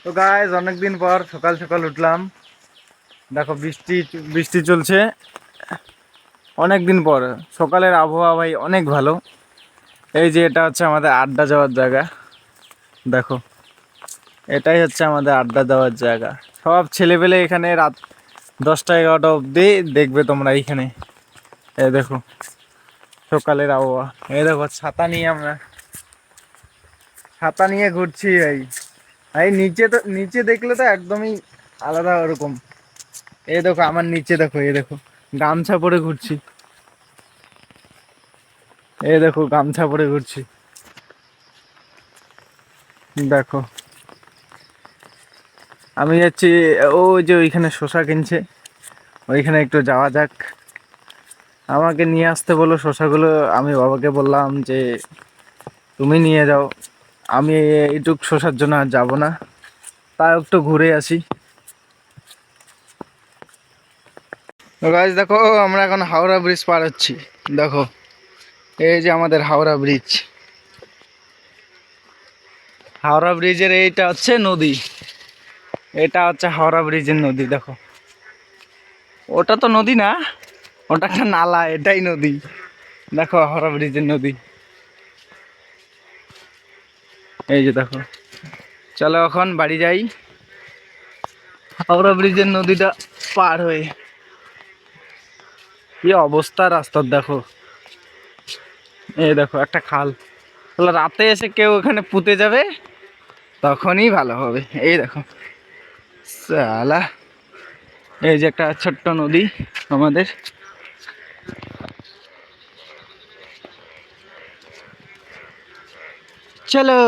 তো গাইস অনেকদিন পর সকাল সকাল উঠলাম। দেখো বৃষ্টি বৃষ্টি চলছে অনেক দিন পর। সকালের আবহাওয়া ভাই অনেক ভালো। এই যে এটা হচ্ছে আমাদের আড্ডা যাওয়ার জায়গা। দেখো এটাই হচ্ছে আমাদের আড্ডা দেওয়ার জায়গা। সব ছেলেপেলে এখানে রাত 10টা 11টা অবধি দেখবে তোমরা এইখানে। এই দেখো সকালের আবহাওয়া। এই দেখো ছাতা নিয়ে ঘুরছি এই এই নিচে তো নিচে দেখলে তো একদমই আলাদা ওরকম। এই দেখো আমার নিচে দেখো, এই দেখো গামছা পরে ঘুরছি। এই দেখো গামছা পরে ঘুরছি। দেখো আমি যাচ্ছি ওই যে ওইখানে শসা কিনছে, ওইখানে একটু যাওয়া যাক। আমাকে নিয়ে আসতে বলো শসাগুলো। আমি বাবাকে বললাম যে তুমি নিয়ে যাও, আমি এইটুক শসার জন্য আর যাবো না, তাও একটু ঘুরে আসি। তো গাইস দেখো আমরা এখন হাওড়া ব্রিজ পার হচ্ছি। দেখো এই যে আমাদের হাওড়া ব্রিজ। হাওড়া ব্রিজের এইটা হচ্ছে নদী, এটা হচ্ছে হাওড়া ব্রিজের নদী। দেখো ওটা তো নদী না, ওটা একটা নালা, এটাই নদী। দেখো হাওড়া ব্রিজের নদী, এই যে দেখো। চলো এখন বাড়ি যাই হাওড়া ব্রিজের নদীটা পার হয়ে। কি অবস্থা রাস্তার দেখো। এই দেখো একটা খাল। তাহলে রাতে এসে কেউ এখানে পুঁতে যাবে তখনই ভালো হবে। এই দেখো সালা, এই যে একটা ছোট্ট নদী আমাদের। চলো।